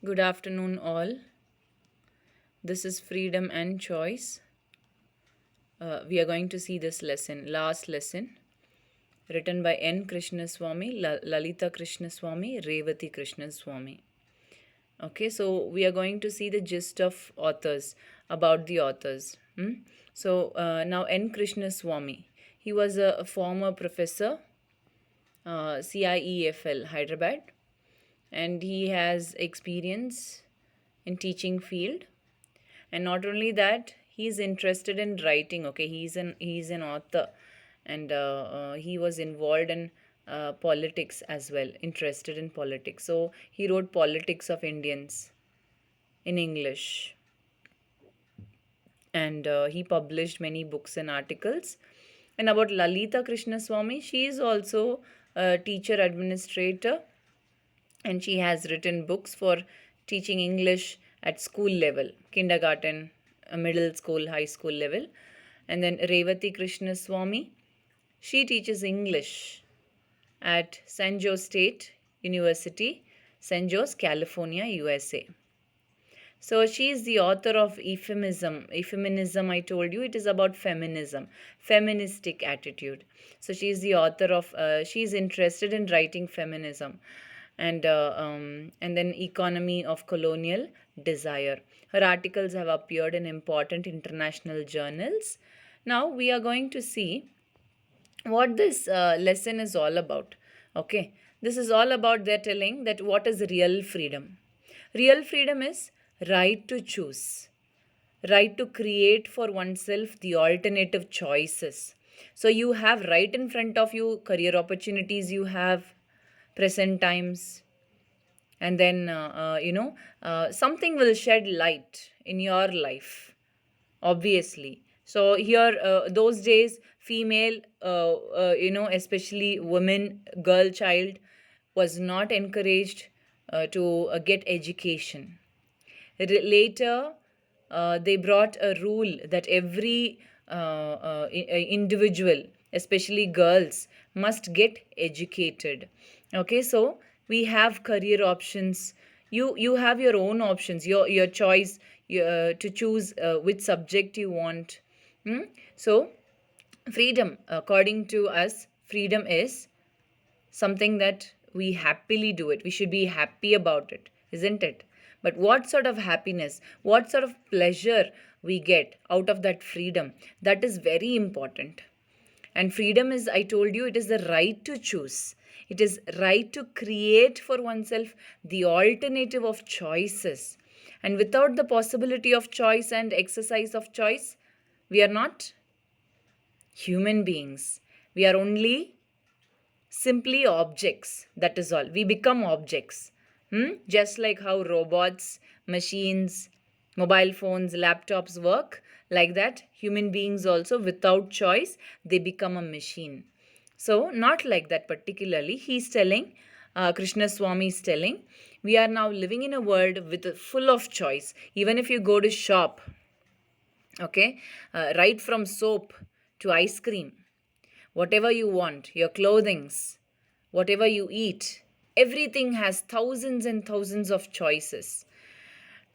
Good afternoon, all. This is Freedom and Choice. We are going to see this last lesson, written by N. Krishnaswamy, Lalita Krishnaswamy, Revati Krishnaswamy. Okay, so we are going to see the gist of authors, about the authors. Now N. Krishnaswamy, he was a former professor, CIEFL, Hyderabad, and he has experience in teaching field. And not only that, he's interested in writing. Okay, he's an author, and he was involved in politics as well, interested in politics. So he wrote Politics of Indians in English, and he published many books and articles. And about Lalita Krishnaswamy, she is also a teacher administrator, and she has written books for teaching English at school level, kindergarten, middle school, high school level. And then Revati Krishnaswamy, she teaches English at San Jose State University, San Jose, California, USA. So she is the author of Euphemism. Euphemism, I told you, it is about feminism, feministic attitude. So she is the author of. She is interested in writing feminism, and then Economy of Colonial Desire. Her articles have appeared in important international journals. Now we are going to see what this lesson is all about. Okay, this is all about they're telling that what is real freedom. Real freedom is right to choose, right to create for oneself the alternative choices. So you have right in front of you career opportunities, you have present times, and then something will shed light in your life, obviously. So here, those days, female, especially women, girl child, was not encouraged to get education. Later, they brought a rule that every individual, especially girls, must get educated. Okay, so we have career options. You have your own options, your choice, to choose which subject you want. So freedom, according to us, freedom is something that we happily do it. We should be happy about it, isn't it? But what sort of happiness, what sort of pleasure we get out of that freedom, that is very important. And freedom is, I told you, it is the right to choose. It is right to create for oneself the alternative of choices. And without the possibility of choice and exercise of choice, we are not human beings. We are only simply objects. That is all. We become objects. Just like how robots, machines, mobile phones, laptops work, like that, human beings also, without choice, they become a machine. So, not like that particularly. He's telling, Krishna Swami is telling, we are now living in a world with full of choice. Even if you go to shop, okay, right from soap to ice cream, whatever you want, your clothings, whatever you eat, everything has thousands and thousands of choices.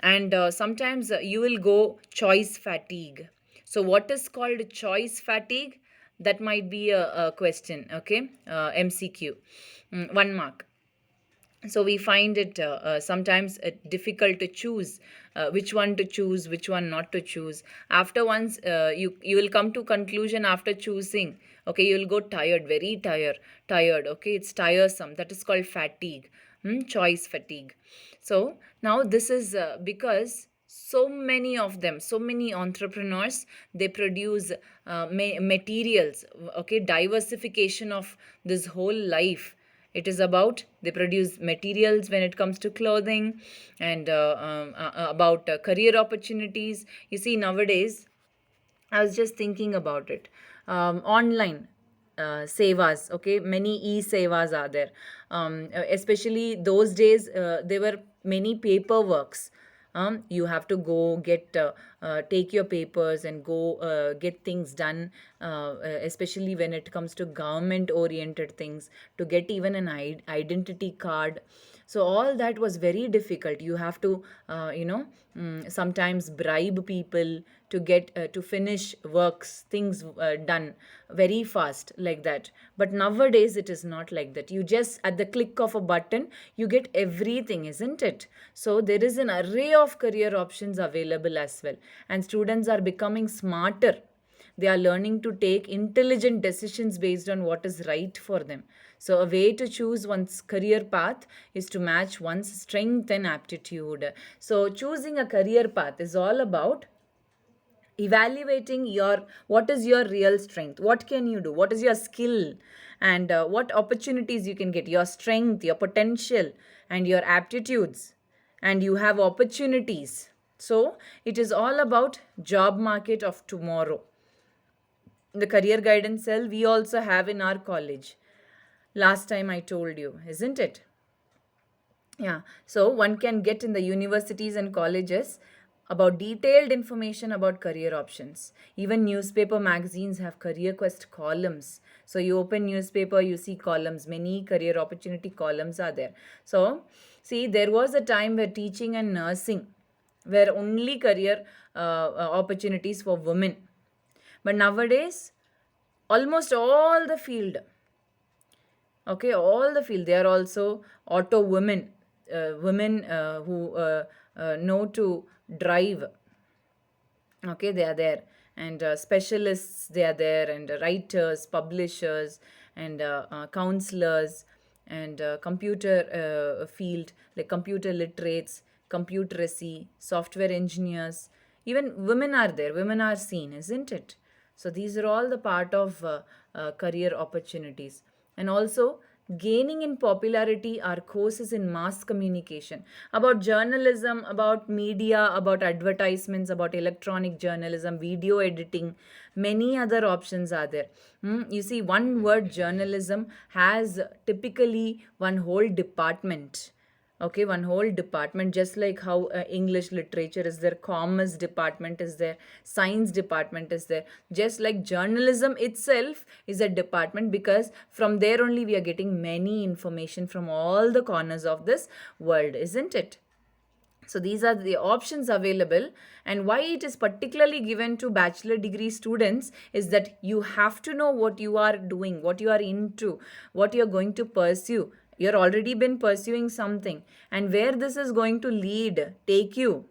And sometimes you will go choice fatigue. So, what is called choice fatigue? That might be a question, okay? MCQ, 1 mark. So we find it sometimes difficult to choose which one to choose, which one not to choose. After once you will come to conclusion after choosing, okay, you will go tired, very tired, okay, it's tiresome. That is called fatigue, choice fatigue. So now this is because so many of them, so many entrepreneurs, they produce materials, okay, diversification of this whole life. It is about they produce materials when it comes to clothing, and about career opportunities. You see, nowadays, I was just thinking about it. Online sevas, okay, many e-sevas are there. Especially those days, there were many paperworks. You have to go get take your papers and go get things done, especially when it comes to government oriented things, to get even an identity card. So all that was very difficult. You have to sometimes bribe people to get to finish works, things done very fast, like that. But nowadays it is not like that. You just at the click of a button you get everything, isn't it? So there is an array of career options available as well, and students are becoming smarter. They are learning to take intelligent decisions based on what is right for them. So, a way to choose one's career path is to match one's strength and aptitude. So, choosing a career path is all about evaluating what is your real strength, what can you do, what is your skill, and what opportunities you can get, your strength, your potential, and your aptitudes, and you have opportunities. So it is all about job market of tomorrow. The career guidance cell we also have in our college. Last time I told you, isn't it? Yeah, so one can get in the universities and colleges about detailed information about career options. Even newspaper magazines have career quest columns. So you open newspaper, you see columns, many career opportunity columns are there. So see, there was a time where teaching and nursing were only career opportunities for women. But nowadays, almost all the field, okay, all the field, they are also auto women, women who know to drive, okay, they are there, and specialists, they are there, and writers, publishers, and counselors, and computer field, like computer literates, computeracy, software engineers, even women are there, women are seen, isn't it? So these are all the part of career opportunities. And also, gaining in popularity are courses in mass communication, about journalism, about media, about advertisements, about electronic journalism, video editing. Many other options are there. You see, one word journalism has typically one whole department. Okay, one whole department, just like how English literature is there, commerce department is there, science department is there. Just like journalism itself is a department, because from there only we are getting many information from all the corners of this world, isn't it? So these are the options available. And why it is particularly given to bachelor degree students is that you have to know what you are doing, what you are into, what you are going to pursue. You're already been pursuing something, and where this is going to lead, take you,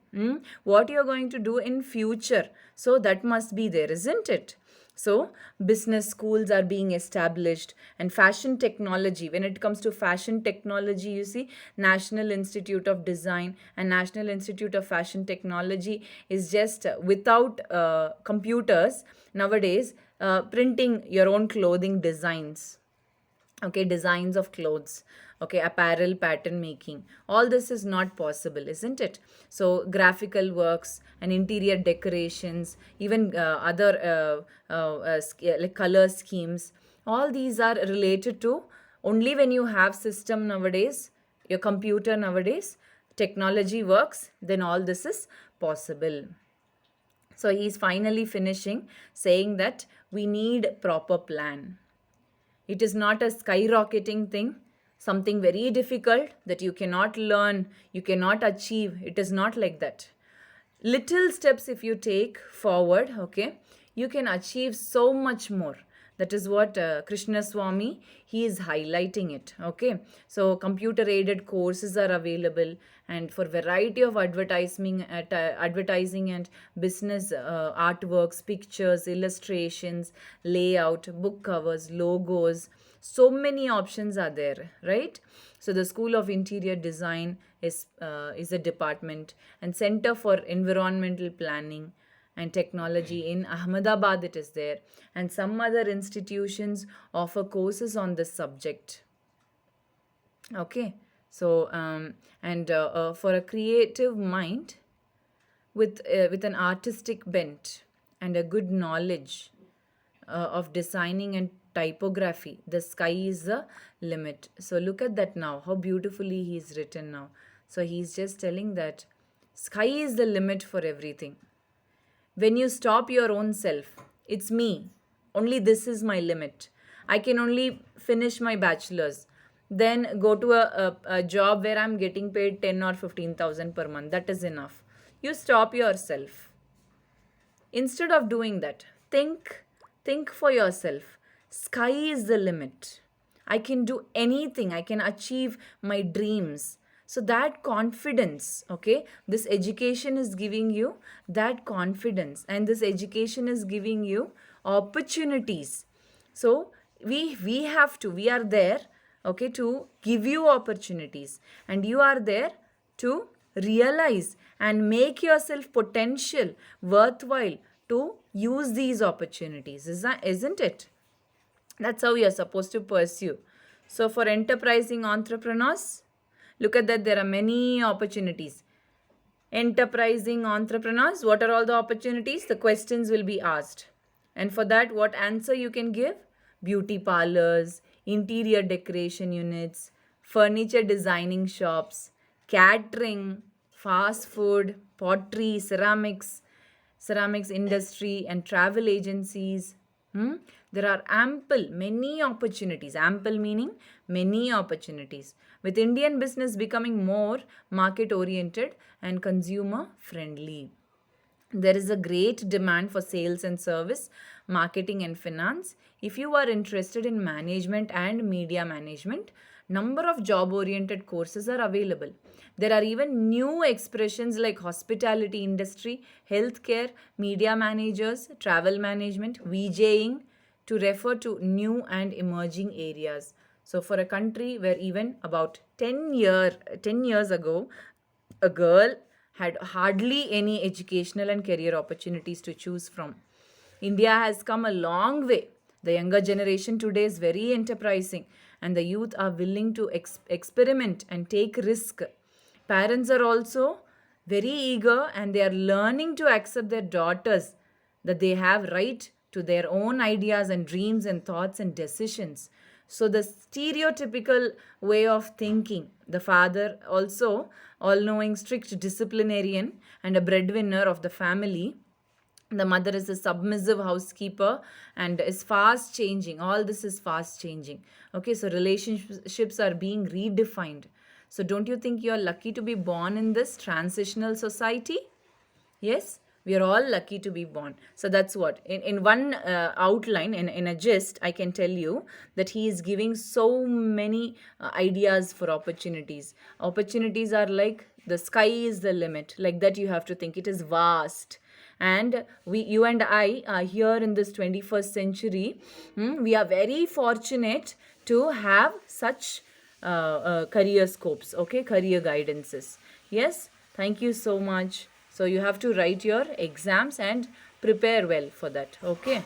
what you're going to do in future. So that must be there, isn't it? So, business schools are being established, and fashion technology. When it comes to fashion technology, you see, National Institute of Design and National Institute of Fashion Technology is just without computers nowadays, printing your own clothing designs, okay, designs of clothes, okay, apparel pattern making, all this is not possible, isn't it? So graphical works and interior decorations, even other like color schemes, all these are related to only when you have system nowadays, your computer nowadays, technology works, then all this is possible. So he's finally finishing saying that we need proper plan. It is not a skyrocketing thing, something very difficult that you cannot learn, you cannot achieve. It is not like that. Little steps, if you take forward, okay, you can achieve so much more. That is what Krishna Swami, he is highlighting it, okay. So computer aided courses are available, and for variety of advertising and business artworks, pictures, illustrations, layout, book covers, logos, so many options are there, right? So the School of Interior Design is a department, and Center for Environmental Planning and Technology in Ahmedabad, it is there, and some other institutions offer courses on this subject. Okay, so and for a creative mind with an artistic bent and a good knowledge of designing and typography, the sky is the limit. So look at that now, how beautifully he's written now. So he's just telling that sky is the limit for everything. When you stop your own self, it's me, only this is my limit. I can only finish my bachelor's. then go to a job where I'm getting paid 10 or 15,000 per month. That is enough. You stop yourself. Instead of doing that, think for yourself. Sky is the limit. I can do anything. I can achieve my dreams. So that confidence, okay, this education is giving you that confidence, and this education is giving you opportunities. So we are there, okay, to give you opportunities, and you are there to realize and make yourself potential, worthwhile to use these opportunities. Isn't it? That's how you're supposed to pursue. So for enterprising entrepreneurs, look at that, there are many opportunities. Enterprising entrepreneurs, what are all the opportunities? The questions will be asked. And for that, what answer you can give? Beauty parlors, interior decoration units, furniture designing shops, catering, fast food, pottery, ceramics industry, and travel agencies. There are many opportunities. Ample meaning many opportunities. With Indian business becoming more market oriented and consumer friendly, there is a great demand for sales and service, marketing and finance. If you are interested in management and media management, number of job oriented courses are available. There are even new expressions like hospitality industry, healthcare, media managers, travel management, VJing, to refer to new and emerging areas. So for a country where even about 10 years ago a girl had hardly any educational and career opportunities to choose from, India has come a long way. The younger generation today is very enterprising, and the youth are willing to experiment and take risk. Parents are also very eager, and they are learning to accept their daughters, that they have right to their own ideas and dreams and thoughts and decisions. So the stereotypical way of thinking, the father also all knowing, strict disciplinarian and a breadwinner of the family, the mother is a submissive housekeeper, and is fast changing. All this is fast changing. Okay, so relationships are being redefined. So don't you think you are lucky to be born in this transitional society? Yes, we are all lucky to be born. So that's what. In one outline, in a gist, I can tell you that he is giving so many ideas for opportunities. Opportunities are like the sky is the limit. Like that, you have to think. It is vast. And you and I are here in this 21st century. We are very fortunate to have such career scopes, okay, career guidances. Yes, thank you so much. So you have to write your exams and prepare well for that, okay.